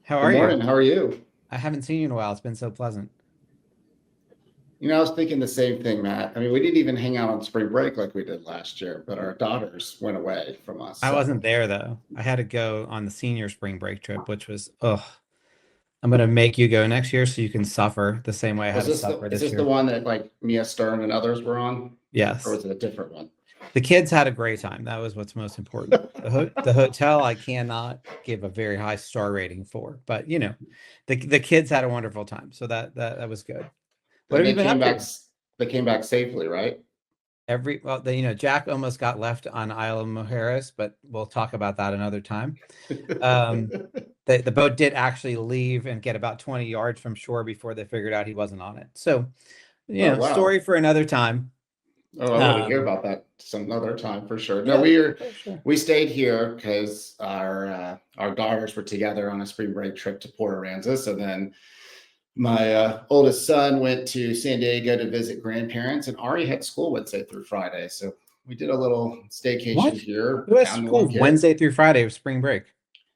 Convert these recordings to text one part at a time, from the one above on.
How Good are you? morning. How are you? I haven't seen you in a while. It's been so pleasant. I was thinking the same thing, Matt. I mean, we didn't even hang out on spring break like we did last year, but our daughters went away from us. I So, wasn't there though. I had to go on the senior spring break trip, which was, I'm gonna make you go next year so you can suffer the same way I had was to this the suffer is this this the year. one that like Mia Stern and others were on, or Yes. was it a different one? The kids had a great time. That was what's most important. The hotel I cannot give a very high star rating for, but the kids had a wonderful time. So that was good. What And have you been up to? they came back safely, right? Jack almost got left on Isle of Mujeres, but we'll talk about that another time. Um, the boat did actually leave and get about 20 yards from shore before they figured out he wasn't on it. So, Oh, story wow. for another time. Oh, I want to hear Um, about that some other time for sure. No, yeah, for sure. we stayed here because our daughters were together on a spring break trip to Port Aransas, and then my oldest son went to San Diego to visit grandparents, and Ari had school Wednesday through Friday. So we did a little staycation What? here, Who has pound one school kid, Wednesday through Friday of spring break?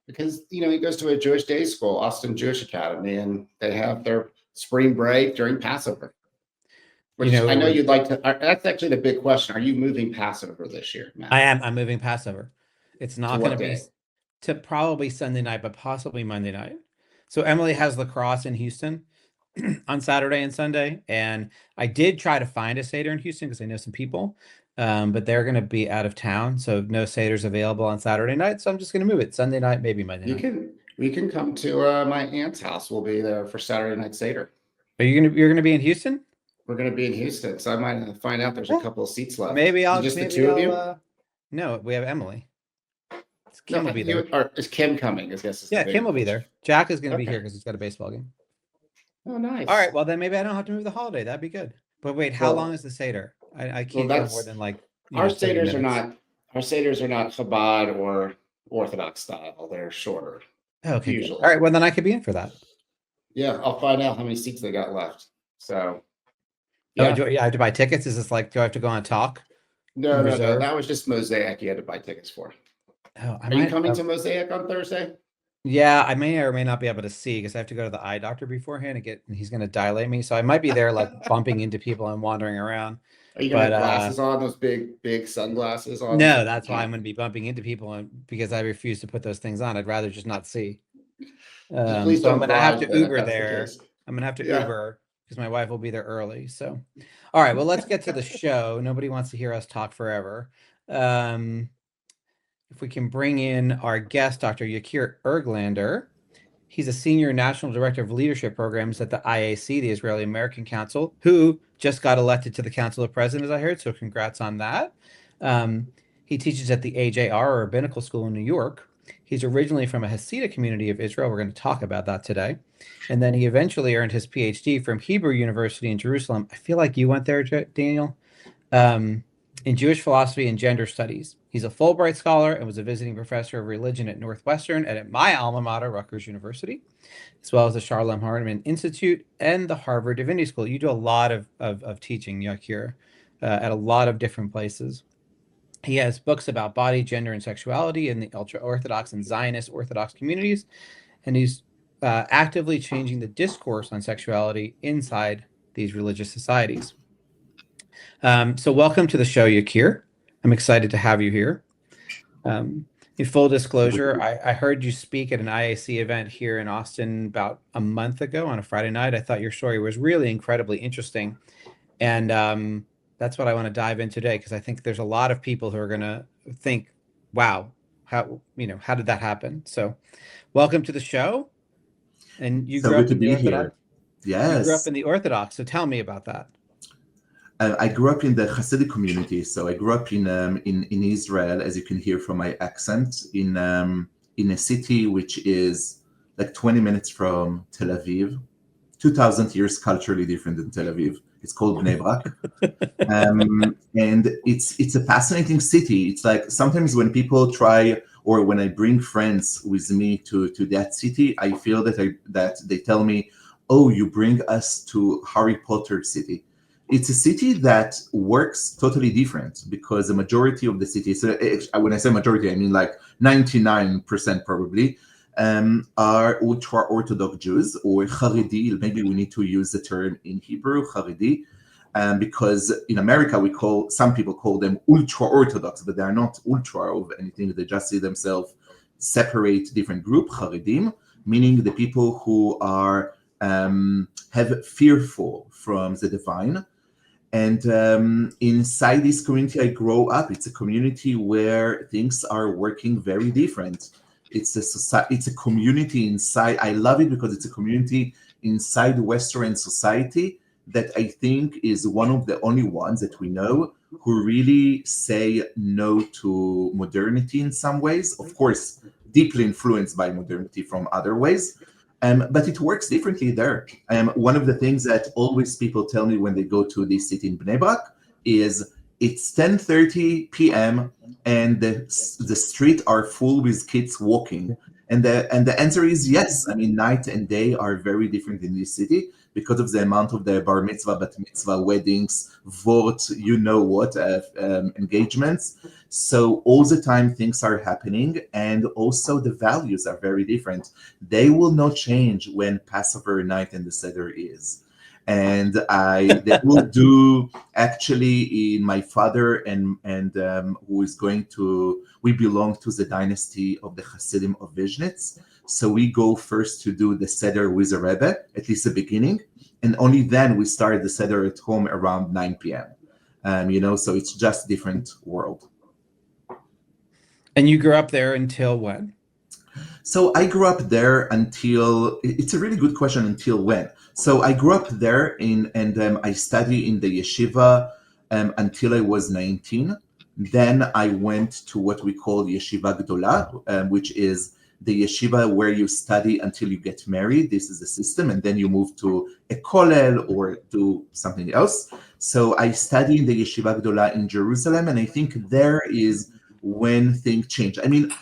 because he goes to a Jewish day school, Austin Jewish Academy, and they have their spring break during Passover. You Which I know know, you'd like to. That's actually the big question. Are you moving Passover this year, Matt? I'm moving Passover. It's To not going what to be day? to probably Sunday night, but possibly Monday night. So Emily has lacrosse in Houston on Saturday and Sunday, and I did try to find a Seder in Houston because I know some people, but they're going to be out of town, so no Seders available on Saturday night. So I'm just going to move it Sunday night, maybe Monday You night. can we can come to my aunt's house. We'll be there for Saturday night Seder. You're gonna be in Houston? We're going to be in Houston, so I might find out there's a Yeah. couple of seats left. Maybe Is it I'll just the maybe two of I'll you? no, we have Emily. No, Kim will be there. you or is Kim coming? I guess is the Yeah, Kim bigger will be question. there. Jack is going to be here Okay. because he's got a baseball game. Oh, All right, nice. well then maybe I don't have to move the holiday. That'd be good. But wait, how long Well, is the Seder? I well, can't go more that's than like, our 30 seders are minutes. not our seders are not Chabad or Orthodox style. They're shorter Oh, okay, good. All usually. right, well then I could be in for that. Yeah, I'll find out how many seats they got left. So Oh, yeah. I have to buy tickets? Is this like, do I have to go on talk No, and no, no. reserve? That was just Mosaic you had to buy tickets for. Oh, I Are you might. coming to Mosaic on Thursday? Yeah, I may or may not be able to see because I have to go to the eye doctor beforehand and he's going to dilate me. So I might be there like bumping into people and wandering around. Are you gonna But have glasses on, those big sunglasses on? no, that's why I'm Okay. going to be bumping into people because I refuse to put those things on. I'd rather just not see. Just please So I'm don't going to have drive to then if Uber that's the there. case. I'm going to have to Yeah. Uber because my wife will be there early. So, all right, well, let's get to the show. Nobody wants to hear us talk forever. Um, if we can bring in our guest, Dr. Yakir Englander. He's a senior national director of leadership programs at the IAC, the Israeli American Council, who just got elected to the Council of Presidents, I heard. So congrats on that. He teaches at the AJR, or Rabbinical School in New York. He's originally from a Hasidic community of Israel. We're going to talk about that today. And then he eventually earned his PhD from Hebrew University in Jerusalem. I feel like you went there, Daniel, in Jewish philosophy and gender studies. He's a Fulbright scholar and was a visiting professor of religion at Northwestern and at my alma mater, Rutgers University, as well as the Shalom Hartman Institute and the Harvard Divinity School. You do a lot of teaching, Yakir, at a lot of different places. He has books about body, gender, and sexuality in the ultra-Orthodox and Zionist Orthodox communities, and he's actively changing the discourse on sexuality inside these religious societies. So welcome to the show, Yakir. I'm excited to have you here. In full disclosure, I heard you speak at an IAC event here in Austin about a month ago on a Friday night. I thought your story was really incredibly interesting. And that's what I want to dive in today, because I think there's a lot of people who are going to think, wow, how did that happen? So welcome to the show. And you So grew good up to in the be Orthodox. here. You grew up Yes. in the Orthodox. So tell me about that. I grew up in the Hasidic community. So I grew up in Israel, as you can hear from my accent, in a city which is like 20 minutes from Tel Aviv, 2,000 years culturally different than Tel Aviv. It's called Bnei Brak. And it's a fascinating city. It's like sometimes when people try, or when I bring friends with me to that city, I feel that they tell me, "Oh, you bring us to Harry Potter city." It's a city that works totally different because the majority of the city, so when I say majority, I mean like 99% probably, are ultra-Orthodox Jews, or Haredi. Maybe we need to use the term in Hebrew, Haredi, because in America some people call them ultra-Orthodox, but they are not ultra of anything. They just see themselves separate different group, Haredim, meaning the people who are have fearful from the divine. And inside this community I grow up, it's a community where things are working very different. It's a community inside. I love it because it's a community inside Western society that I think is one of the only ones that we know who really say no to modernity in some ways. Of course, deeply influenced by modernity from other ways. But it works differently there. One of the things that always people tell me when they go to this city in Bnei Brak is it's 10:30 p.m. and the streets are full with kids walking. And the answer is yes. I mean, night and day are very different in this city because of the amount of the bar mitzvah, bat mitzvah, weddings, vort, you know what, engagements. So all the time things are happening, and also the values are very different. They will not change when Passover night and the Seder is. And they will do, actually, in my father and who is going to, we belong to the dynasty of the Hasidim of Vizhnitz. So we go first to do the Seder with the Rebbe, at least the beginning, and only then we start the Seder at home around 9 p.m. So it's just different world. And you grew up there until when? So I grew up there until, it's a really good question, until when? So I grew up there and I studied in the yeshiva until I was 19. Then I went to what we call Yeshiva Gdola, which is the yeshiva where you study until you get married. This is the system. And then you move to a kollel or do something else. So I studied in the Yeshiva Gdola in Jerusalem. And I think there is when things change. I mean,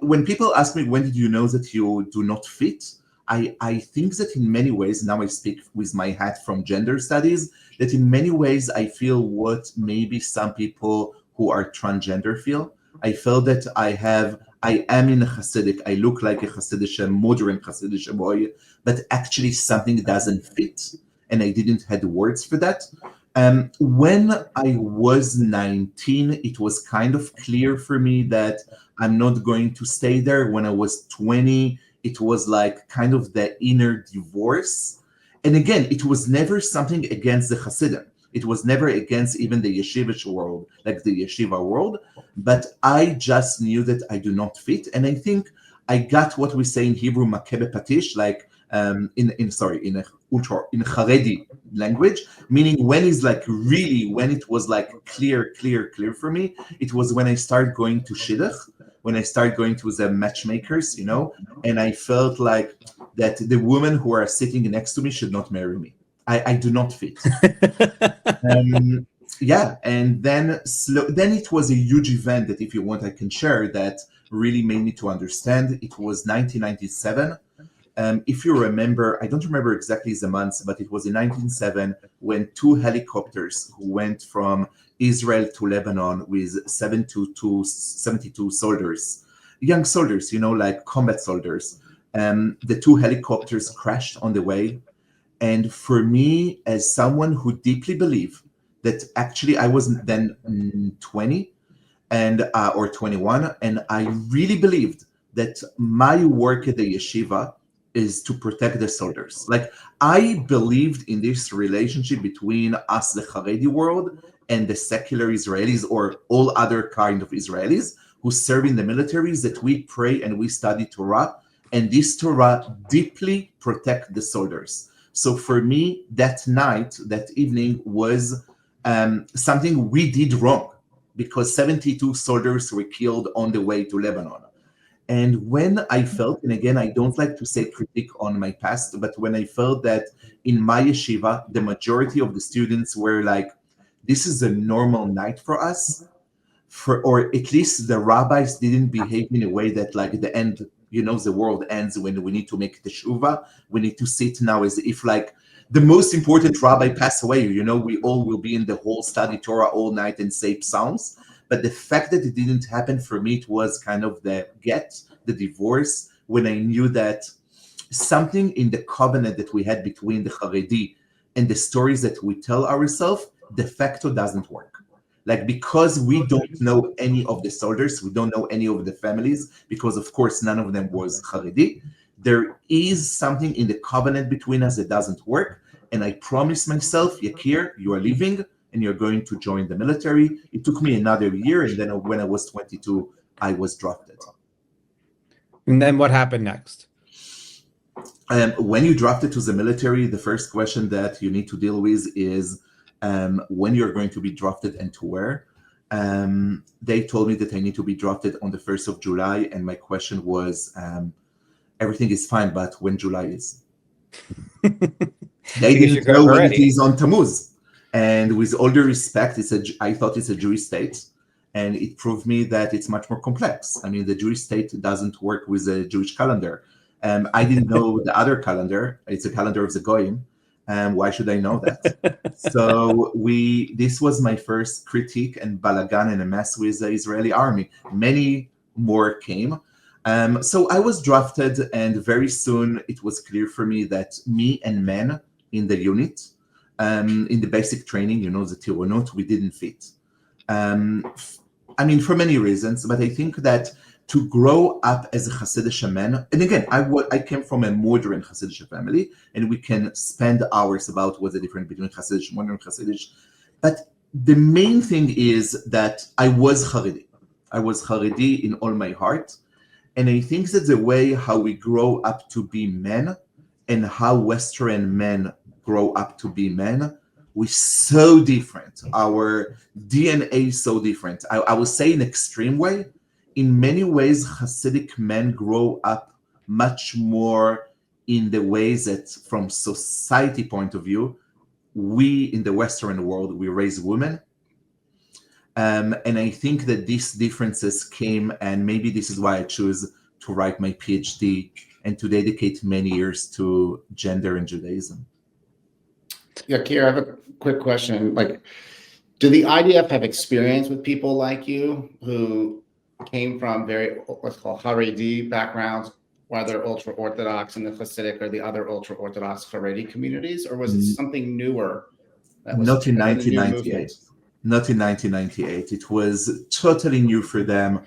when people ask me, when did you know that you do not fit? I think that in many ways, now I speak with my hat from gender studies, that in many ways I feel what maybe some people who are transgender feel. I feel that I am in a Hasidic, I look like a Hasidic, modern Hasidic boy, but actually something doesn't fit. And I didn't have words for that. When I was 19, it was kind of clear for me that I'm not going to stay there. When I was 20, it was like kind of the inner divorce. And again, it was never something against the Hasidim. It was never against even the yeshivish world, like the yeshiva world. But I just knew that I do not fit. And I think I got what we say in Hebrew, makebe patish, like in Haredi language, meaning when it was like clear for me, it was when I started going to Shidduch, when I started going to the matchmakers, and I felt like that the women who are sitting next to me should not marry me. I do not fit. And then it was a huge event that, if you want, I can share, that really made me to understand. It was 1997. If you remember, I don't remember exactly the months, but it was in 1907 when two helicopters who went from Israel to Lebanon with 72 soldiers, young soldiers, like combat soldiers. The two helicopters crashed on the way. And for me, as someone who deeply believed that, actually I was then 20 or 21, and I really believed that my work at the yeshiva is to protect the soldiers. Like, I believed in this relationship between us, the Haredi world, and the secular Israelis, or all other kind of Israelis who serve in the militaries, that we pray and we study Torah, and this Torah deeply protect the soldiers. So for me, that night, that evening, was something we did wrong, because 72 soldiers were killed on the way to Lebanon. And when I felt, and again, I don't like to say critique on my past, but when I felt that in my yeshiva, the majority of the students were like, this is a normal night for us, or at least the rabbis didn't behave in a way that, like, the end, the world ends when we need to make teshuva. We need to sit now as if like the most important rabbi passed away. We all will be in the whole study Torah all night and say psalms. But the fact that it didn't happen for me, it was kind of the divorce when I knew that something in the covenant that we had between the Haredi and the stories that we tell ourselves de facto doesn't work. Like, because we don't know any of the soldiers, we don't know any of the families, because of course none of them was Haredi. There is something in the covenant between us that doesn't work. And I promised myself, Yakir, you are leaving and you're going to join the military. It took me another year. And then when I was 22, I was drafted. And then what happened next? When you drafted to the military, the first question that you need to deal with is when you're going to be drafted and to where. They told me that I need to be drafted on the 1st of July. And my question was, everything is fine, but when July is? They didn't know when it is on Tammuz. And with all due respect, I thought it's a Jewish state. And it proved me that it's much more complex. I mean, the Jewish state doesn't work with a Jewish calendar. I didn't know the other calendar. It's a calendar of the Goyim. Why should I know that? So this was my first critique and balagan and a mess with the Israeli army. Many more came. So I was drafted, and very soon it was clear for me that me and men in the unit, in the basic training, the Tironot, we didn't fit. I mean, for many reasons, but I think that to grow up as a Hasidic man, and again, I came from a modern Hasidic family, and we can spend hours about what's the difference between Hasidic and modern Hasidic. But the main thing is that I was Haredi. I was Haredi in all my heart. And I think that the way how we grow up to be men and how Western men grow up to be men, we're so different. Our DNA is so different. I would say in an extreme way. In many ways, Hasidic men grow up much more in the ways that, from society point of view, we in the Western world, we raise women. And I think that these differences came, and maybe this is why I choose to write my PhD and to dedicate many years to gender and Judaism. Yakir, I have a quick question. Do the IDF have experience with people like you who came from very, what's called Haredi backgrounds, whether ultra-Orthodox in the Hasidic or the other ultra-Orthodox Haredi communities, or was it something newer? Not in 1998. Not in 1998. It was totally new for them.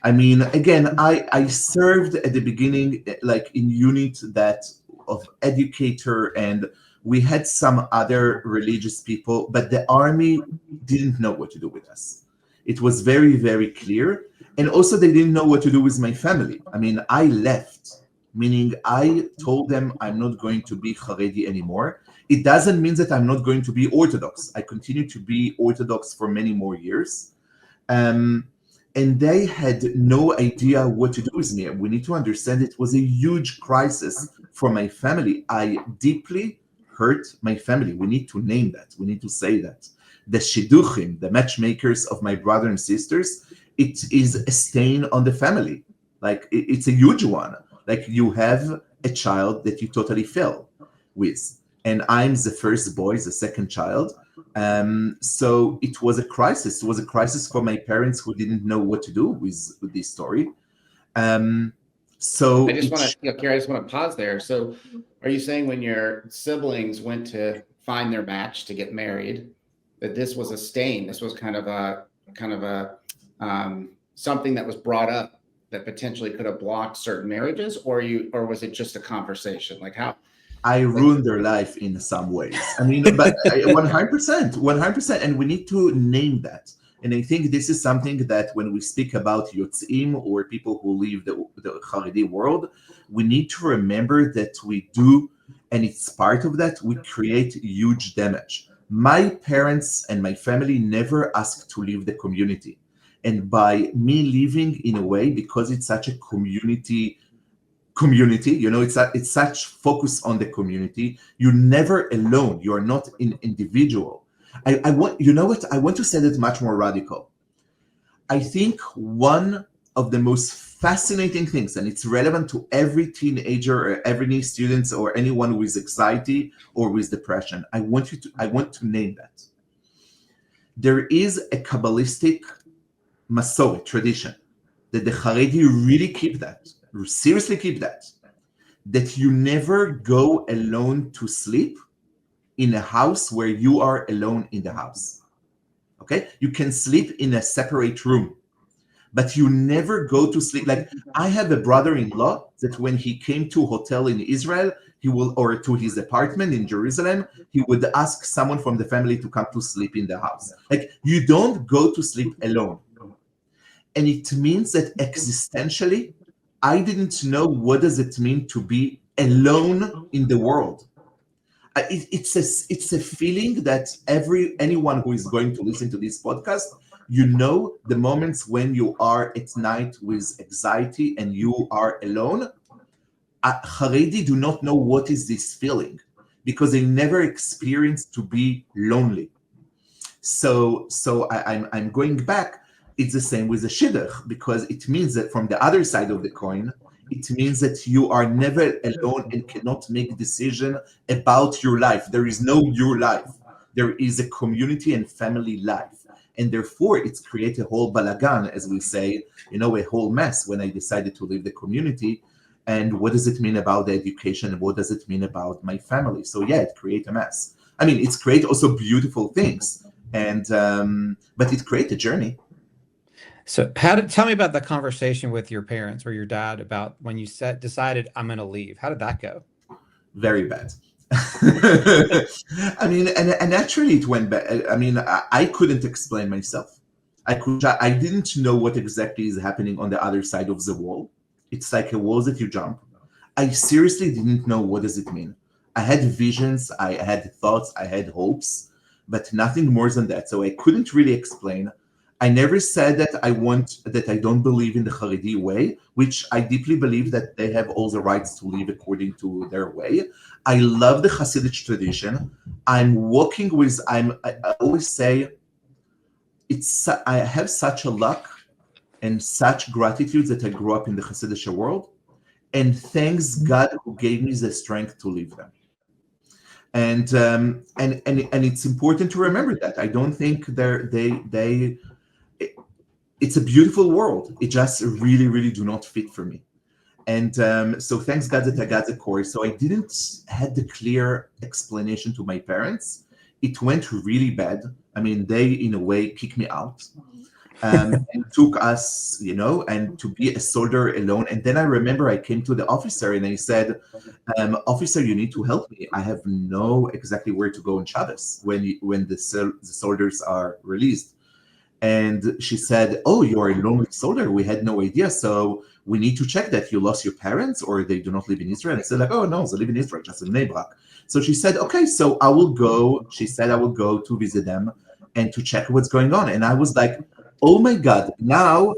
I mean, again, I served at the beginning, like in unit that of educator, and we had some other religious people, but the army didn't know what to do with us. It was very, very clear. And also they didn't know what to do with my family. I mean, I left, meaning I told them I'm not going to be Haredi anymore. It doesn't mean that I'm not going to be Orthodox. I continue to be Orthodox for many more years. And they had no idea what to do with me. We need to understand it was a huge crisis for my family. I deeply hurt my family. We need to name that. We need to say that. The shidduchim, the matchmakers of my brother and sisters, it is a stain on the family. Like, it's a huge one. Like, you have a child that you totally fell with. And I'm the first boy, the second child. So it was a crisis. It was a crisis for my parents who didn't know what to do with this story. So I just want to pause there. So are you saying when your siblings went to find their match to get married, that this was a stain? This was kind of a something that was brought up that potentially could have blocked certain marriages, or was it just a conversation? Like, how? I ruined their life in some ways. I mean, but 100%, and we need to name that. And I think this is something that when we speak about Yotzim or people who leave the Haredi world, we need to remember that we do, and it's part of that, we create huge damage. My parents and my family never asked to leave the community. And by me leaving in a way, because it's such a community, it's such focus on the community, you're never alone. You're not an individual. I want to say that much more radical. I think one of the most fascinating things, and it's relevant to every teenager or every student or anyone with anxiety or with depression, I want to name that. There is a Kabbalistic Masoret tradition that the Haredi really keep that. seriously keep that you never go alone to sleep in a house where you are alone in the house. Okay? You can sleep in a separate room, but you never go to sleep. Like, I have a brother-in-law that when he came to a hotel in Israel, or to his apartment in Jerusalem, he would ask someone from the family to come to sleep in the house. Like, you don't go to sleep alone. And it means that existentially, I didn't know what does it mean to be alone in the world. It's a feeling that anyone who is going to listen to this podcast, the moments when you are at night with anxiety and you are alone. Haredi do not know what is this feeling because they never experienced to be lonely. So I'm going back. It's the same with the shidduch, because it means that from the other side of the coin, it means that you are never alone and cannot make a decision about your life. There is no your life. There is a community and family life. And therefore, it's created a whole balagan, as we say, a whole mess when I decided to leave the community. And what does it mean about the education? And what does it mean about my family? So yeah, it creates a mess. I mean, it's create also beautiful things. And but it creates a journey. So tell me about the conversation with your parents or your dad about when you decided I'm going to leave. How did that go? Very bad. I mean, and actually it went bad. I mean, I couldn't explain myself. I didn't know what exactly is happening on the other side of the wall. It's like a wall that you jump. I seriously didn't know what does it mean. I had visions, I had thoughts, I had hopes, but nothing more than that. So I couldn't really explain. I never said that I don't believe in the Haredi way, which I deeply believe that they have all the rights to live according to their way. I love the Hasidic tradition. I always say, I have such a luck and such gratitude that I grew up in the Hasidic world, and thanks God who gave me the strength to live them. And it's important to remember that. I don't think it's a beautiful world. It just really, really do not fit for me. And so thanks God that I got the course. So I didn't have the clear explanation to my parents. It went really bad. I mean, they, in a way, kicked me out and took us, and to be a soldier alone. And then I remember I came to the officer and I said, officer, you need to help me. I have no exactly where to go on Shabbos when the soldiers are released. And she said, oh, you are a lonely soldier. We had no idea. So we need to check that you lost your parents or they do not live in Israel. I said, oh, no, they live in Israel, just in Bnei Brak. So she said, okay, so I will go. She said, I will go to visit them and to check what's going on. And I was like, oh my God, now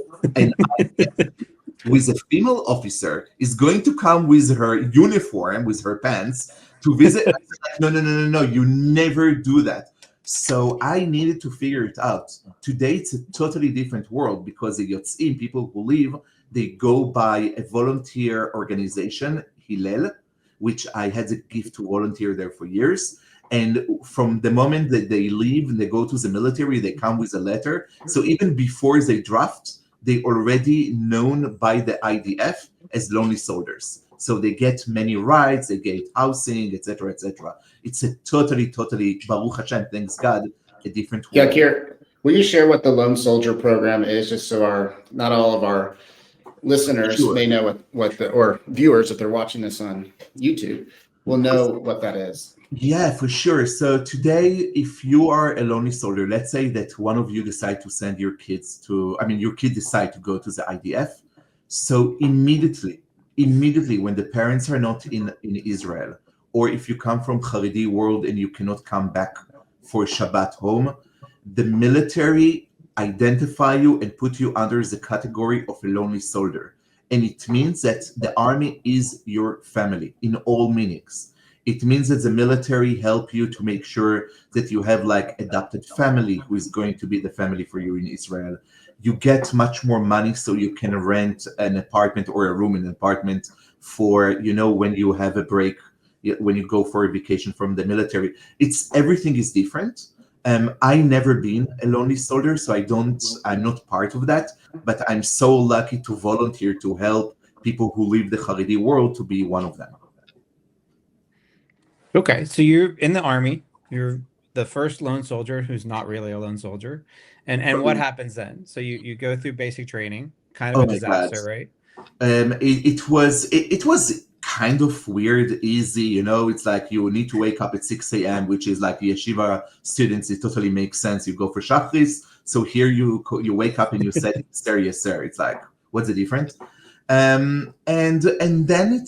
with a female officer is going to come with her uniform, with her pants to visit. I said, no, you never do that. So I needed to figure it out. Today, it's a totally different world because the Yotzim, people who leave, they go by a volunteer organization, Hillel, which I had the gift to volunteer there for years. And from the moment that they leave and they go to the military, they come with a letter. So even before they draft, they already known by the IDF as lonely soldiers. So they get many rights, they get housing, etc., etc. It's a totally, Baruch Hashem, thanks God, a different world. Yakir, will you share what the Lone Soldier program is, just so not all of our listeners may know or viewers, if they're watching this on YouTube, will know what that is? Yeah, for sure. So today, if you are a lonely soldier, let's say that one of you decide to send your kids your kid decide to go to the IDF. So immediately when the parents are not in Israel, or if you come from Haredi world and you cannot come back for Shabbat home, the military identify you and put you under the category of a lonely soldier. And it means that the army is your family in all meanings. It means that the military help you to make sure that you have like adopted family who is going to be the family for you in Israel. You get much more money so you can rent an apartment or a room in an apartment for, when you have a break, when you go for a vacation from the military. Everything is different. I never been a lonely soldier, so I'm not part of that, but I'm so lucky to volunteer to help people who leave the Haredi world to be one of them. Okay, so you're in the army. You're the first lone soldier who's not really a lone soldier. And what happens then? So you go through basic training, kind of Oh a my disaster, God. right? It was kind of weird, easy, you know. It's like you need to wake up at 6 a.m., which is like yeshiva students. It totally makes sense. You go for shachris. So here you wake up and you say, sir, yes, sir. It's like, what's the difference? And then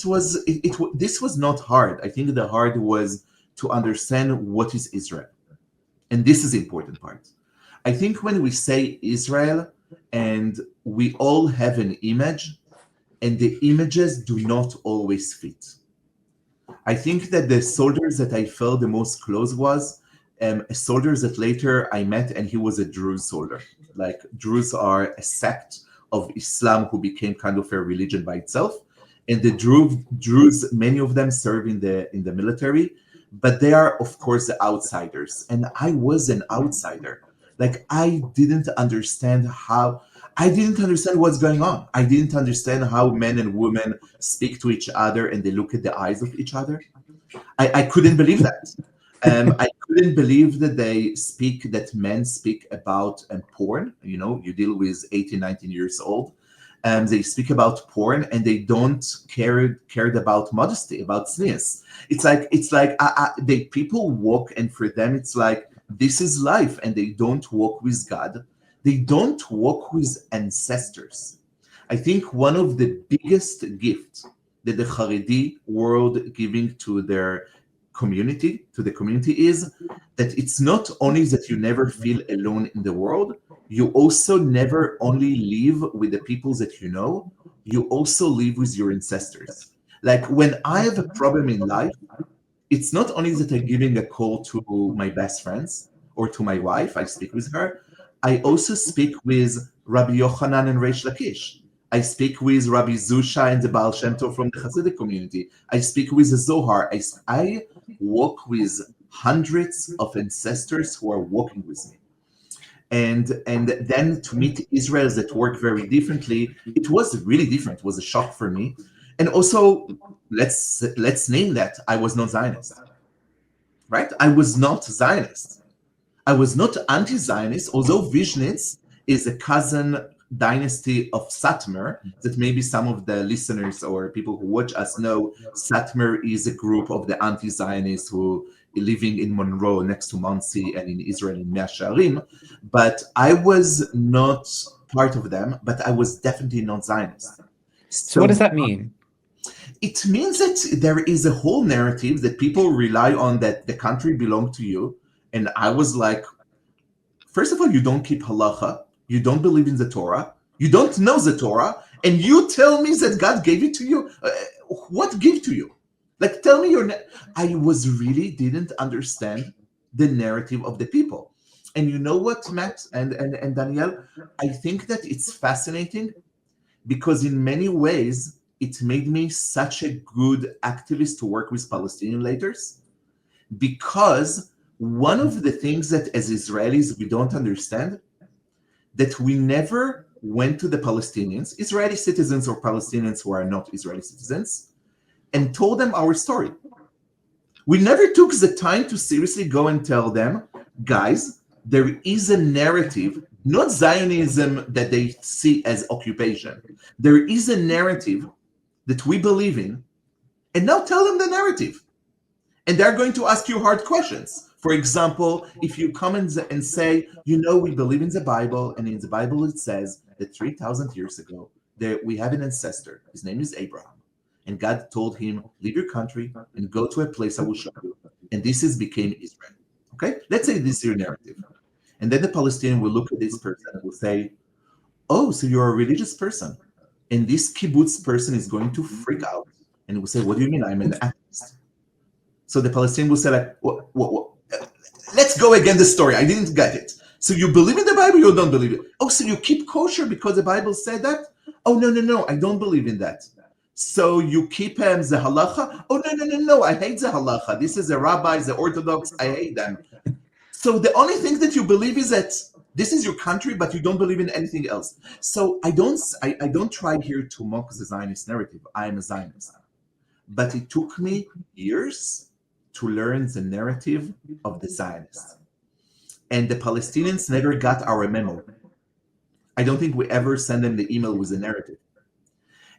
this was not hard. I think the hard was to understand what is Israel. And this is the important part. I think when we say Israel, and we all have an image, and the images do not always fit. I think that the soldiers that I felt the most close was a soldier that later I met, and he was a Druze soldier. Like, Druze are a sect of Islam who became kind of a religion by itself. And the Druze, many of them serve in the military, but they are, of course, the outsiders. And I was an outsider. Like, I didn't understand what's going on. I didn't understand how men and women speak to each other and they look at the eyes of each other. I couldn't believe that. I couldn't believe that men speak about porn. You know, you deal with 18, 19 years old. They speak about porn and they don't cared about modesty, about tznius. It's like people walk, and for them it's like, this is life, and they don't walk with God. They don't walk with ancestors. I think one of the biggest gifts that the Haredi world giving to the community is that it's not only that you never feel alone in the world, you also never only live with the people that you know, you also live with your ancestors. Like, when I have a problem in life, it's not only that I'm giving a call to my best friends or to my wife, I speak with her. I also speak with Rabbi Yochanan and Reish Lakish. I speak with Rabbi Zusha and the Baal Shem Tov from the Hasidic community. I speak with the Zohar. I walk with hundreds of ancestors who are walking with me. And then to meet Israelis that work very differently, it was really different. It was a shock for me. And also, let's name that, I was not Zionist, right? I was not Zionist. I was not anti-Zionist, although Vishnitz is a cousin dynasty of Satmar, that maybe some of the listeners or people who watch us know. Satmar is a group of the anti-Zionists who are living in Monroe next to Monsey and in Israel in Mea Shearim. But I was not part of them, but I was definitely not Zionist. So what does that mean? It means that there is a whole narrative that people rely on, that the country belongs to you. And I was like, first of all, you don't keep halacha, you don't believe in the Torah, you don't know the Torah, and you tell me that God gave it to you? What give to you? Like, tell me I really didn't understand the narrative of the people. And you know what, Matt and Danielle? I think that it's fascinating because in many ways, it made me such a good activist to work with Palestinian leaders, because one of the things that as Israelis we don't understand, that we never went to the Palestinians, Israeli citizens or Palestinians who are not Israeli citizens, and told them our story. We never took the time to seriously go and tell them, guys, there is a narrative, not Zionism that they see as occupation. There is a narrative that we believe in, and now tell them the narrative. And they're going to ask you hard questions. For example, if you come and say, you know, we believe in the Bible, and in the Bible it says that 3,000 years ago, we have an ancestor. His name is Abraham. And God told him, leave your country and go to a place I will show you. And this became Israel. Okay? Let's say this is your narrative. And then the Palestinian will look at this person and will say, oh, so you're a religious person. And this kibbutz person is going to freak out and will say, what do you mean? I'm an activist. So the Palestinian will say, like, what? Let's go again the story. I didn't get it. So you believe in the Bible, you don't believe it? Oh, so you keep kosher because the Bible said that? Oh, no, I don't believe in that. So you keep the halacha? Oh, no, I hate the halacha. This is the rabbis, the Orthodox, I hate them. So the only thing that you believe is that This is your country, but you don't believe in anything else. So I don't try here to mock the Zionist narrative. I am a Zionist. But it took me years to learn the narrative of the Zionists. And the Palestinians never got our memo. I don't think we ever sent them the email with the narrative.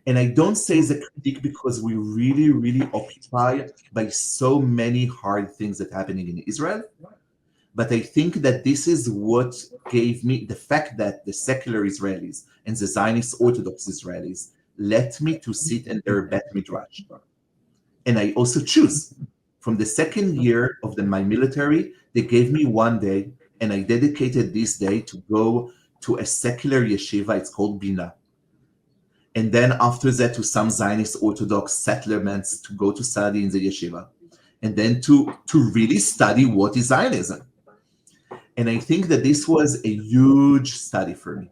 And I don't say the critique because we really, really occupied by so many hard things that are happening in Israel. But I think that this is what gave me the fact that the secular Israelis and the Zionist Orthodox Israelis let me to sit in their Bet Midrash. And I also choose. From the second year of my military, they gave me one day, and I dedicated this day to go to a secular yeshiva. It's called Bina. And then after that, to some Zionist Orthodox settlements to go to study in the yeshiva. And then to really study what is Zionism. And I think that this was a huge study for me.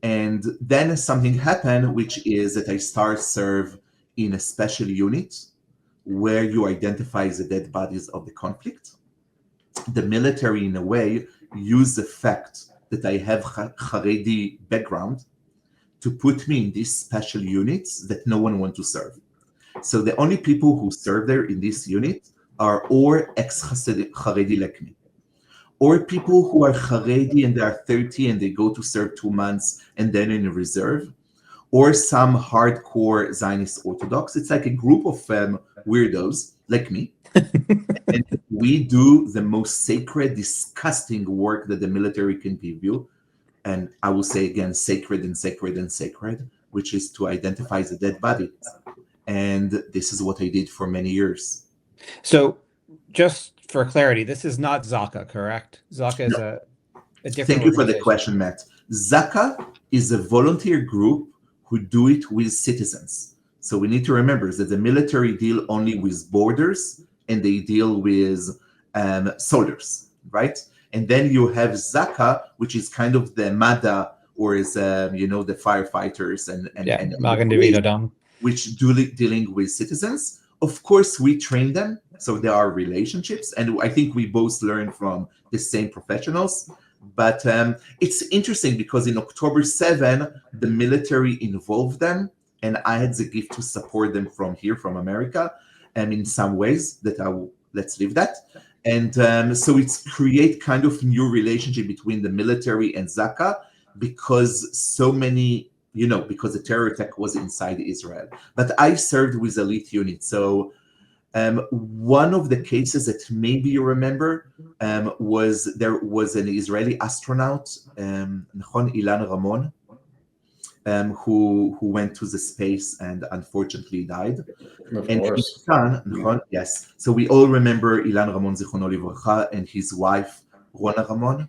And then something happened, which is that I serve in a special unit where you identify the dead bodies of the conflict. The military, in a way, used the fact that I have Haredi background to put me in these special units that no one wants to serve. So the only people who serve there in this unit are or ex-Haredi like me, or people who are Haredi and they are 30 and they go to serve 2 months and then in a reserve, or some hardcore Zionist Orthodox. It's like a group of weirdos like me. And we do the most sacred, disgusting work that the military can give you. And I will say again, sacred and sacred and sacred, which is to identify the dead bodies. And this is what I did for many years. So just for clarity, this is not Zaka, correct? Zaka is a different Thank you for the question, Matt. Zaka is a volunteer group who do it with citizens. So we need to remember that the military deal only with borders and they deal with soldiers, right? And then you have Zaka, which is kind of the MADA, or is the firefighters and Magen David Adom, which dealing with citizens. Of course, we train them, so there are relationships, and I think we both learn from the same professionals. But it's interesting because in October 7, the military involved them, and I had the gift to support them from here, from America, and in some ways let's leave that. And so it's create kind of new relationship between the military and Zaka because so many, because the terror attack was inside Israel. But I served with elite units. So one of the cases that maybe you remember was there was an Israeli astronaut, Ilan Ramon, who went to the space and unfortunately died. Of And course. his son, yes. So we all remember Ilan Ramon Zichrono Livracha and his wife Rona Ramon,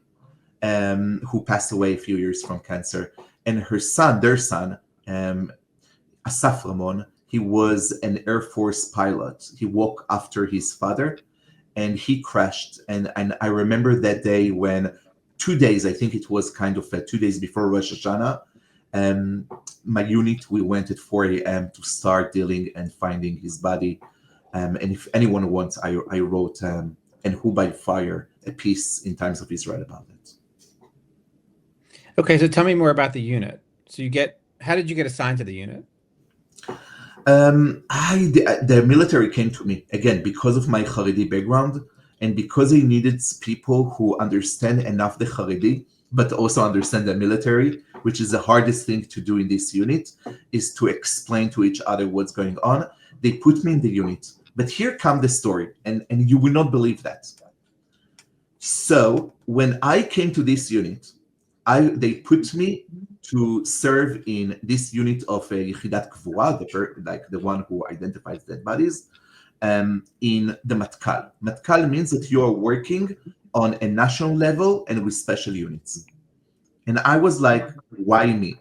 who passed away a few years from cancer. And their son, Asaf Ramon, he was an Air Force pilot. He walked after his father, and he crashed. And I remember that day when 2 days, I think it was kind of 2 days before Rosh Hashanah, my unit, we went at 4 a.m. to start dealing and finding his body. And if anyone wants, I wrote "And Who by Fire," a piece in Times of Israel about it. Okay, so tell me more about the unit. So how did you get assigned to the unit? The military came to me again because of my Haredi background and because I needed people who understand enough the Haredi, but also understand the military, which is the hardest thing to do in this unit, is to explain to each other what's going on. They put me in the unit. But here comes the story, and you will not believe that. So when I came to this unit, they put me to serve in this unit of Yechidat Kvura, like the one who identifies dead bodies, in the Matkal. Matkal means that you are working on a national level and with special units. And I was like, why me?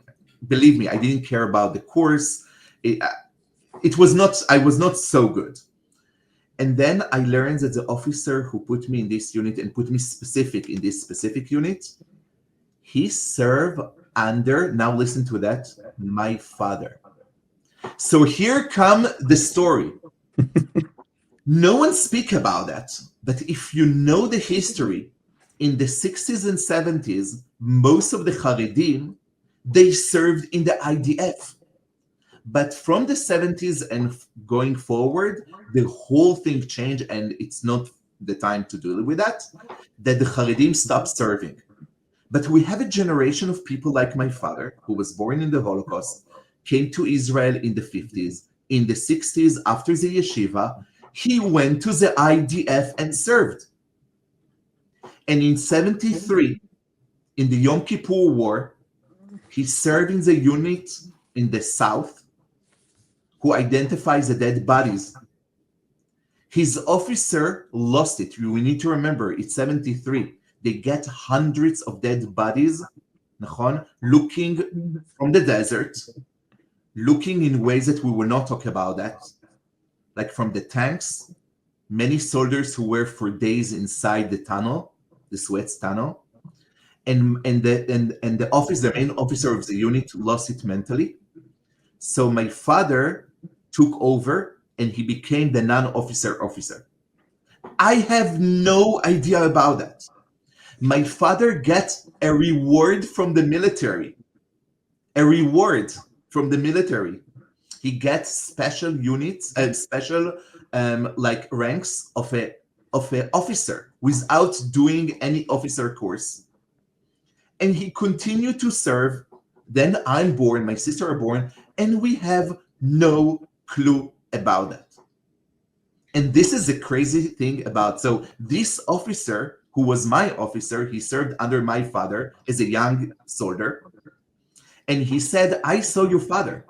Believe me, I didn't care about the course. I was not so good. And then I learned that the officer who put me in this unit and put me in this specific unit, he served under, now listen to that, my father. So here come the story. No one speak about that. But if you know the history, in the 60s and 70s, most of the Haredim, they served in the IDF. But from the 70s and going forward, the whole thing changed, and it's not the time to deal with that the Haredim stopped serving. But we have a generation of people like my father, who was born in the Holocaust, came to Israel in the 50s. In the 60s, after the yeshiva, he went to the IDF and served. And in 73, in the Yom Kippur War, he served in the unit in the south who identifies the dead bodies. His officer lost it. We need to remember, it's 73. They get hundreds of dead bodies, looking from the desert, looking in ways that we will not talk about that, like from the tanks, many soldiers who were for days inside the tunnel, the Suez tunnel, and the officer, the main officer of the unit, lost it mentally. So my father took over, and he became the non-officer officer. I have no idea about that. My father gets a reward from the military. A reward from the military. He gets special units and special like ranks of a officer without doing any officer course. And he continued to serve. Then I'm born, my sister are born, and we have no clue about that. And this is the crazy thing about, so this officer, who was my officer, he served under my father as a young soldier. And he said, I saw your father.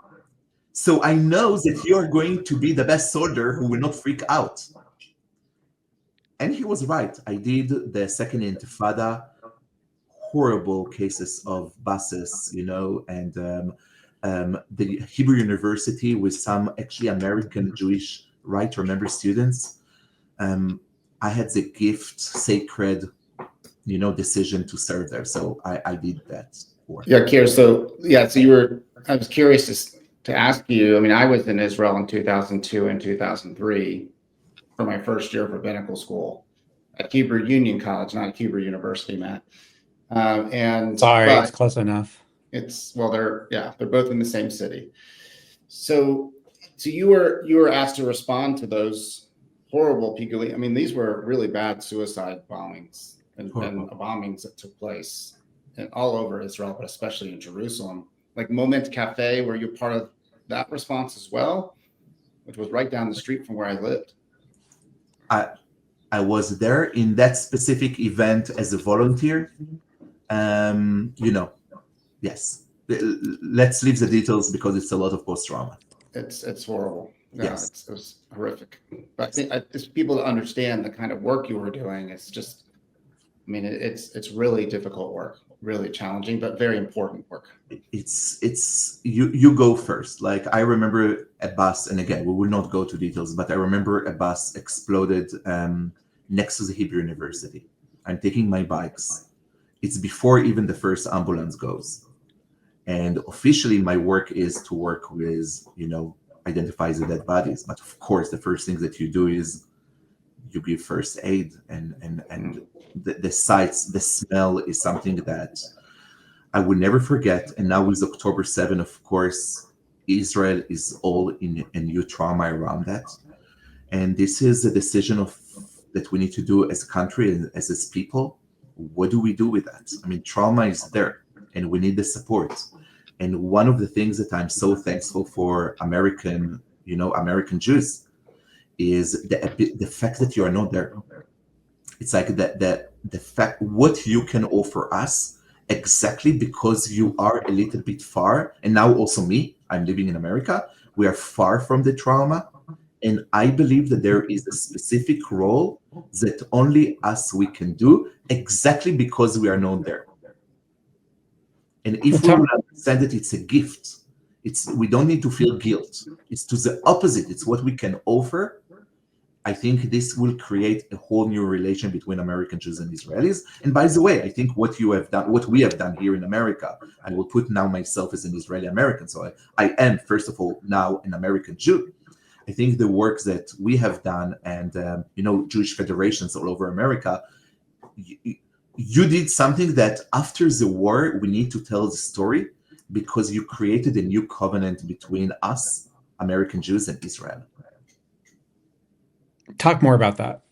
So I know that you're going to be the best soldier who will not freak out. And he was right. I did the second Intifada, horrible cases of buses, and the Hebrew University with some actually American Jewish right remember students. I had the gift, sacred, decision to serve there. So I did that. Yeah, Yakir. So I was curious to ask you, I mean, I was in Israel in 2002 and 2003 for my first year of rabbinical school at Hebrew Union College, not Hebrew University, Matt. It's close enough. They're both in the same city. So you were asked to respond to those horrible Pigulim. I mean, these were really bad suicide bombings and bombings that took place all over Israel, but especially in Jerusalem. Like Moment Cafe, were you part of that response as well, which was right down the street from where I lived? I was there in that specific event as a volunteer. Yes. Let's leave the details because it's a lot of post-trauma. It's horrible. Yeah, yes. It was horrific. But I think it's people to understand the kind of work you were doing. It's just, I mean, it's really difficult work, really challenging, but very important work. It's you go first. Like I remember a bus, and again, we will not go to details, but I remember a bus exploded next to the Hebrew University. I'm taking my bikes. It's before even the first ambulance goes. And officially my work is to work with, identify the dead bodies. But of course, the first thing that you do is you give first aid, and the sights, the smell is something that I will never forget. And now with October 7, of course, Israel is all in a new trauma around that. And this is a decision that we need to do as a country and as its people. What do we do with that? I mean, trauma is there and we need the support. And one of the things that I'm so thankful for American Jews is the fact that you are not there. It's like the fact what you can offer us exactly because you are a little bit far. And now also me, I'm living in America. We are far from the trauma. And I believe that there is a specific role that only we can do exactly because we are not there. And if we understand that it's a gift, we don't need to feel guilt. It's to the opposite. It's what we can offer. I think this will create a whole new relation between American Jews and Israelis. And by the way, I think what we have done here in America, I will put now myself as an Israeli American. So I am, first of all, now an American Jew. I think the work that we have done and, Jewish federations all over America, you did something that after the war, we need to tell the story because you created a new covenant between us, American Jews, and Israel. Talk more about that.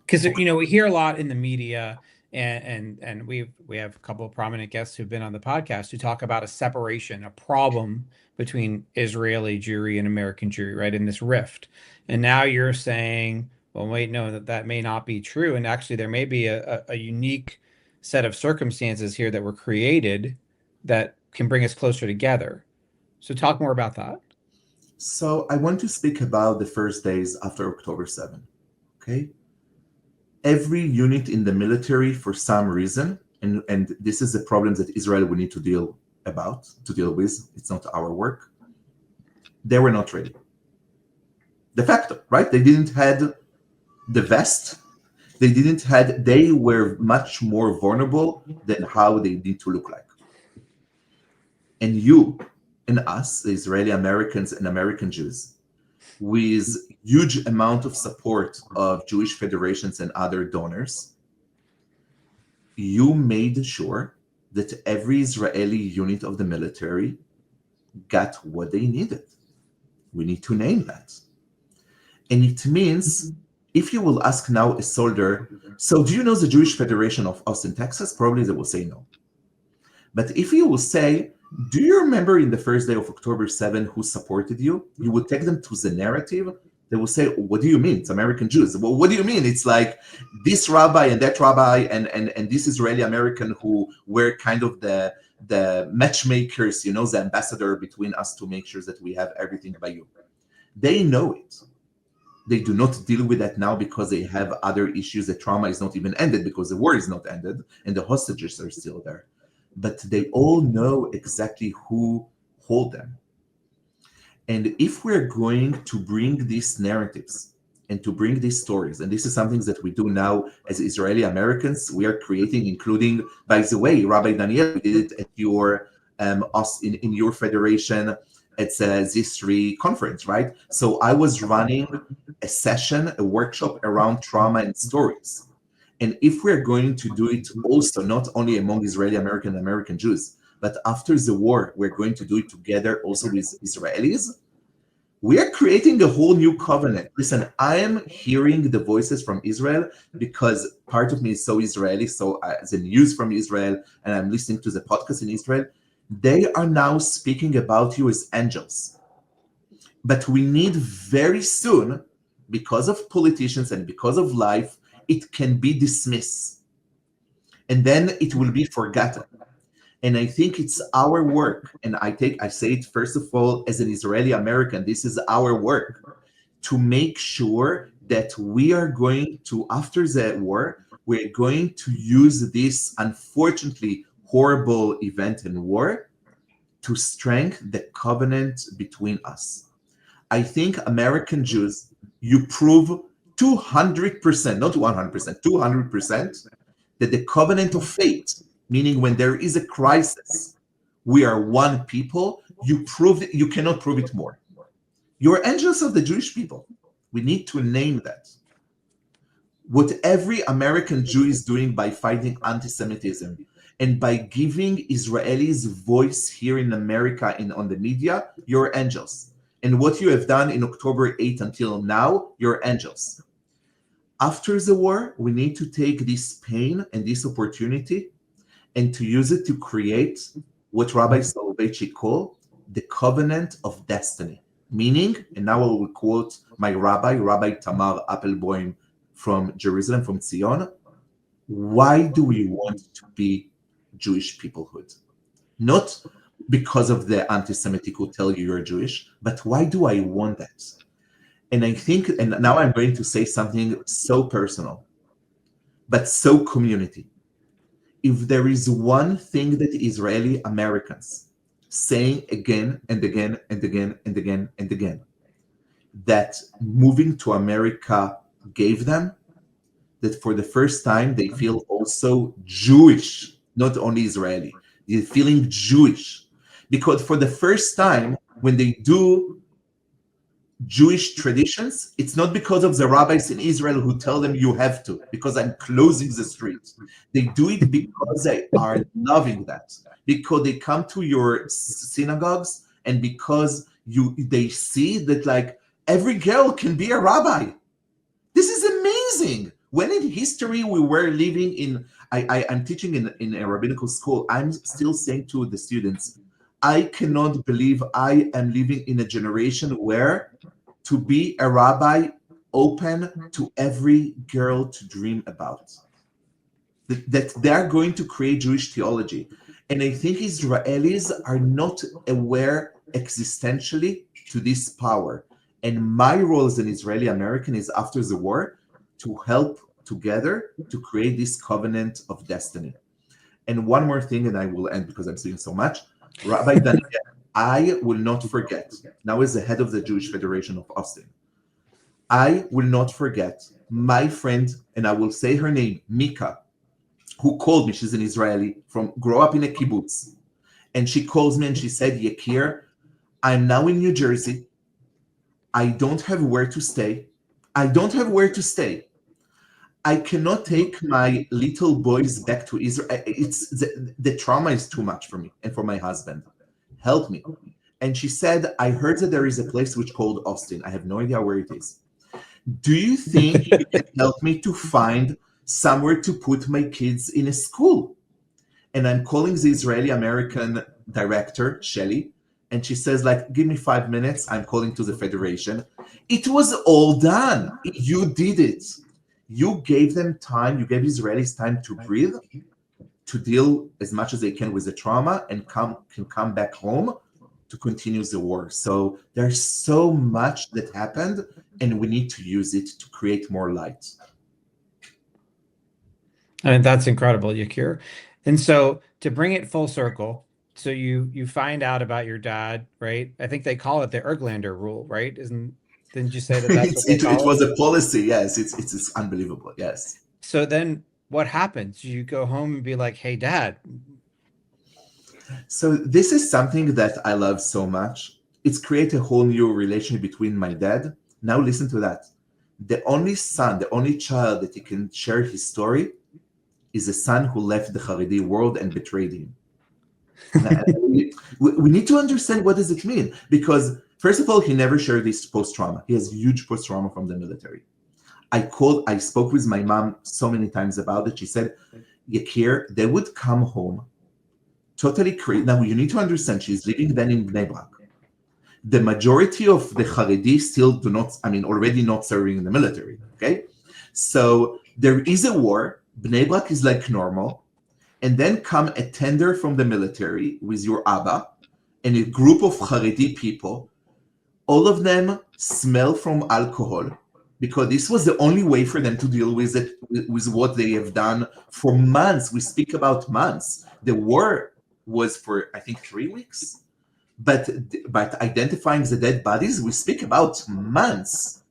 Because, we hear a lot in the media, and we have a couple of prominent guests who've been on the podcast who talk about a separation, a problem between Israeli Jewry and American Jewry, right, in this rift. And now you're saying, well, wait, no, that may not be true. And actually, there may be a unique set of circumstances here that were created that can bring us closer together. So talk more about that. So I want to speak about the first days after October 7, okay? Every unit in the military, for some reason, and this is the problem that Israel will need to deal with, it's not our work, they were not ready. De facto, right? They didn't had the vest, they were much more vulnerable than how they need to look like. And you and us, the Israeli Americans and American Jews, with huge amount of support of Jewish federations and other donors, you made sure that every Israeli unit of the military got what they needed. We need to name that. And it means, if you will ask now a soldier, so do you know the Jewish Federation of Austin, Texas? Probably they will say no. But if you will say, do you remember in the first day of October 7 who supported you? You would take them to the narrative. They will say, what do you mean? It's American Jews. Well, what do you mean? It's like this rabbi and that rabbi and this Israeli American who were kind of the matchmakers, the ambassador between us to make sure that we have everything by you. They know it. They do not deal with that now because they have other issues. The trauma is not even ended because the war is not ended and the hostages are still there. But they all know exactly who hold them. And if we're going to bring these narratives and to bring these stories, and this is something that we do now as Israeli Americans, we are creating, including, by the way, Rabbi Daniel, we did it at your in your federation at the Z3 conference, right? So I was running a session, a workshop around trauma and stories. And if we're going to do it also, not only among Israeli American and American Jews, but after the war, we're going to do it together also with Israelis, we are creating a whole new covenant. Listen, I am hearing the voices from Israel because part of me is so Israeli, so the news from Israel, and I'm listening to the podcast in Israel. They are now speaking about you as angels. But we need very soon, because of politicians and because of life, it can be dismissed. And then it will be forgotten. And I think it's our work. And I say it first of all, as an Israeli American, this is our work to make sure that we are going to, after the war, we're going to use this unfortunately horrible event in war to strengthen the covenant between us. I think American Jews, you prove 200%, not 100%, 200%, that the covenant of faith, meaning when there is a crisis, we are one people, you prove it, you cannot prove it more. You're angels of the Jewish people. We need to name that. What every American Jew is doing by fighting anti-Semitism and by giving Israelis voice here in America and on the media, you're angels. And what you have done in October 8 until now, you're angels. After the war, we need to take this pain and this opportunity and to use it to create what Rabbi Soloveitchik called the covenant of destiny. Meaning, and now I will quote my Rabbi Tamar Appelboim from Jerusalem, from Zion, why do we want to be Jewish peoplehood? Not because of the anti-Semitic who tell you you're Jewish, but why do I want that? And I think, and now I'm going to say something so personal, but so community. If there is one thing that Israeli Americans saying again and again and again and again and again, that moving to America gave them, that for the first time they feel also Jewish, not only Israeli, they're feeling Jewish. Because for the first time, when they do Jewish traditions, it's not because of the rabbis in Israel who tell them you have to, because I'm closing the street. They do it because they are loving that, because they come to your synagogues, and because they see that like every girl can be a rabbi. This is amazing. When in history we were living in, I'm teaching in a rabbinical school, I'm still saying to the students, I cannot believe I am living in a generation where to be a rabbi open to every girl to dream about. That they are going to create Jewish theology. And I think Israelis are not aware existentially to this power. And my role as an Israeli American is after the war to help together to create this covenant of destiny. And one more thing, and I will end because I'm saying so much. Rabbi Daniel, I will not forget, now as the head of the Jewish Federation of Austin, I will not forget my friend, and I will say her name, Mika, who called me. She's an Israeli, grew up in a kibbutz. And she calls me and she said, Yakir, I'm now in New Jersey. I don't have where to stay. I cannot take my little boys back to Israel. It's the trauma is too much for me and for my husband. Help me. And she said, I heard that there is a place which called Austin. I have no idea where it is. Do you think you can help me to find somewhere to put my kids in a school? And I'm calling the Israeli American director, Shelly, and she says, like, give me 5 minutes. I'm calling to the Federation. It was all done. You did it. You gave them time. You gave Israelis time to breathe, to deal as much as they can with the trauma, and can come back home to continue the war. So there's so much that happened, and we need to use it to create more light. I mean, that's incredible, Yakir. And so to bring it full circle, so you find out about your dad, right? I think they call it the Englander rule, right? Didn't you say that that's what they call it? It was a policy, yes. It's unbelievable, yes. So then what happens? You go home and be like, hey, Dad. So this is something that I love so much. It's created a whole new relationship between my dad. Now listen to that. The only son, the only child that he can share his story is a son who left the Haredi world and betrayed him. We need to understand what does it mean, because first of all, he never shared this post-trauma. He has huge post-trauma from the military. I spoke with my mom so many times about it. She said, Yakir, they would come home totally crazy. Now you need to understand, she's living then in Bnei Brak. The majority of the Haredi still already not serving in the military, okay? So there is a war, Bnei Brak is like normal, and then come a tender from the military with your Abba and a group of Haredi people. All of them smell from alcohol because this was the only way for them to deal with it, with what they have done for months. We speak about months. The war was for, I think, 3 weeks. But identifying the dead bodies, we speak about months.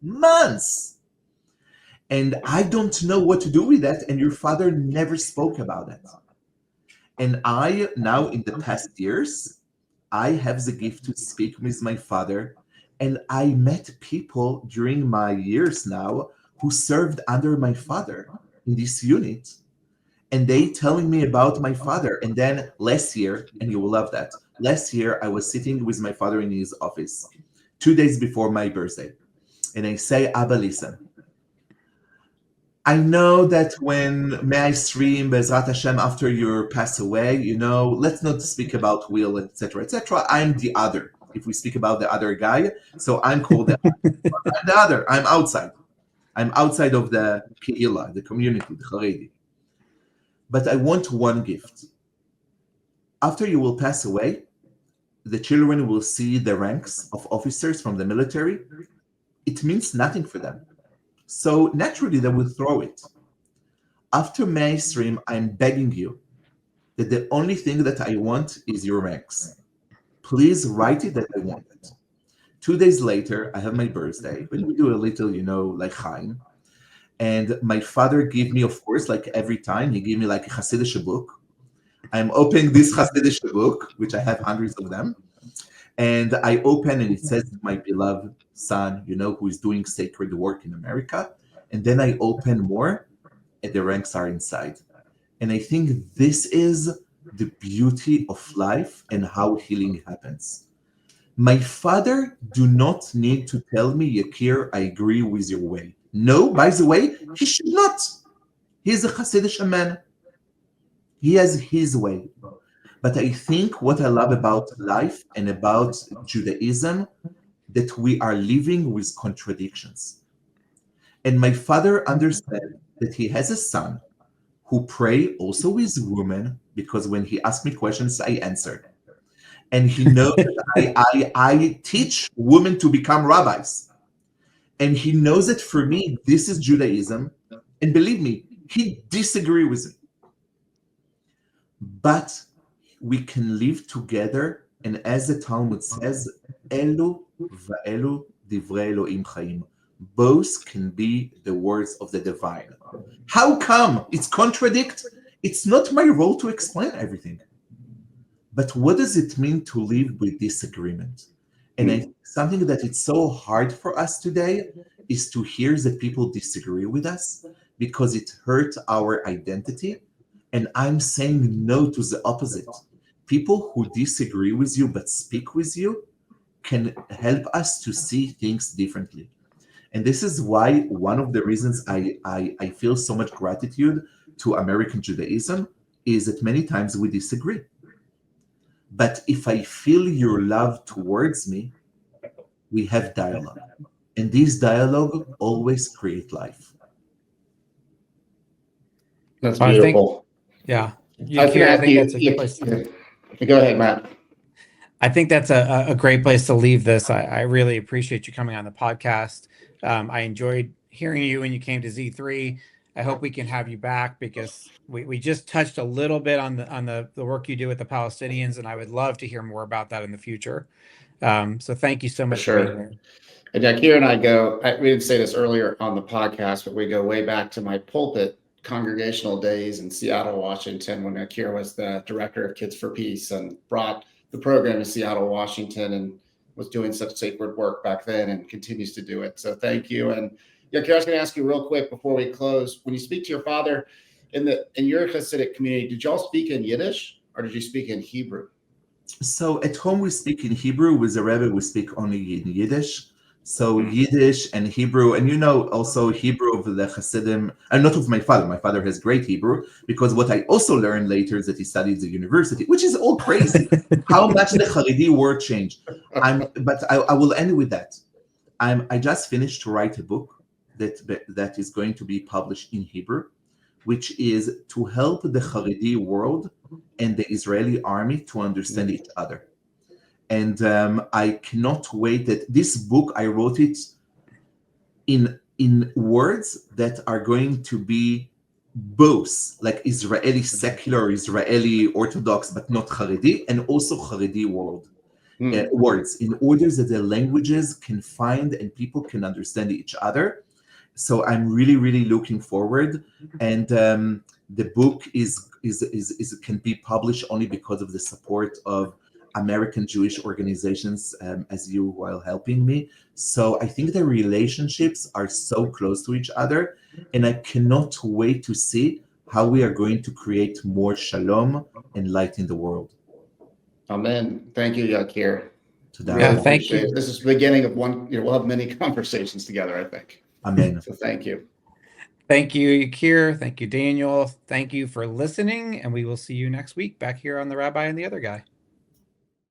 And I don't know what to do with that. And your father never spoke about it. And I, now in the past years, I have the gift to speak with my father. And I met people during my years now who served under my father in this unit. And they telling me about my father. And then last year, and you will love that, last year I was sitting with my father in his office 2 days before my birthday. And I say, Abba, listen, I know that when may I stream Bezrat Hashem after you pass away, let's not speak about will, etc., etc. I'm the other. If we speak about the other guy, so I'm called the other. I'm outside. I'm outside of the Kehillah, the community, the Haredi. But I want one gift. After you will pass away, the children will see the ranks of officers from the military. It means nothing for them. So naturally, they will throw it. After May stream, I'm begging you that the only thing that I want is your ranks. Please write it that I want it. 2 days later, I have my birthday. When we do a little, like Chaim. And my father gave me, of course, like every time, he gave me like a Hasidic book. I'm opening this Hasidic book, which I have hundreds of them. And I open and it says, my beloved son, who is doing sacred work in America. And then I open more and the ranks are inside. And I think this is the beauty of life and how healing happens. My father do not need to tell me, Yakir, I agree with your way. No, by the way, he should not. He's a Hasidic man. He has his way. But I think what I love about life and about Judaism, that we are living with contradictions. And my father understands that he has a son who pray also with women, because when he asked me questions, I answered. And he knows that I teach women to become rabbis. And he knows that for me, this is Judaism. And believe me, he disagrees with me. But we can live together. And as the Talmud says, Elu va'elu divrei Elohim chaim. Both can be the words of the divine. How come? It's contradict. It's not my role to explain everything. But what does it mean to live with disagreement? And I think something that it's so hard for us today is to hear that people disagree with us because it hurts our identity. And I'm saying no to the opposite. People who disagree with you but speak with you can help us to see things differently. And this is why one of the reasons I feel so much gratitude to American Judaism is that many times we disagree. But if I feel your love towards me, we have dialogue. And this dialogue always creates life. That's beautiful. Yeah. I think that's a good place. Go ahead, Matt. I think that's a great place to leave this. I really appreciate you coming on the podcast. I enjoyed hearing you when you came to Z3. I hope we can have you back because we just touched a little bit on the work you do with the Palestinians, and I would love to hear more about that in the future. So thank you so much for being here. And Yakir and I we didn't say this earlier on the podcast, but we go way back to my pulpit congregational days in Seattle, Washington, when Yakir was the director of Kids for Peace and brought the program to Seattle, Washington, and was doing such sacred work back then and continues to do it. So thank you. And Yakir, I was going to ask you real quick before we close, when you speak to your father in your Hasidic community, did y'all speak in Yiddish or did you speak in Hebrew? So at home we speak in Hebrew. With the Rebbe we speak only in Yiddish. So Yiddish and Hebrew, and also Hebrew of the Hasidim, and not of my father. My father has great Hebrew, because what I also learned later is that he studied at the university, which is all crazy. How much the Haredi word changed. But I will end with that. I just finished to write a book that is going to be published in Hebrew, which is to help the Haredi world and the Israeli army to understand each other. And I cannot wait that this book, I wrote it in words that are going to be both like Israeli secular, Israeli Orthodox, but not Haredi, and also Haredi world words, in order that the languages can find and people can understand each other. So I'm really, really looking forward. And the book can be published only because of the support of American Jewish organizations, as you while helping me. So I think the relationships are so close to each other, and I cannot wait to see how we are going to create more shalom and light in the world. Amen. Thank you, Yakir. Really thank you. This is the beginning of one. We'll have many conversations together, I think. Amen. So thank you. Thank you, Yakir. Thank you, Daniel. Thank you for listening, and we will see you next week back here on The Rabbi and the Other Guy.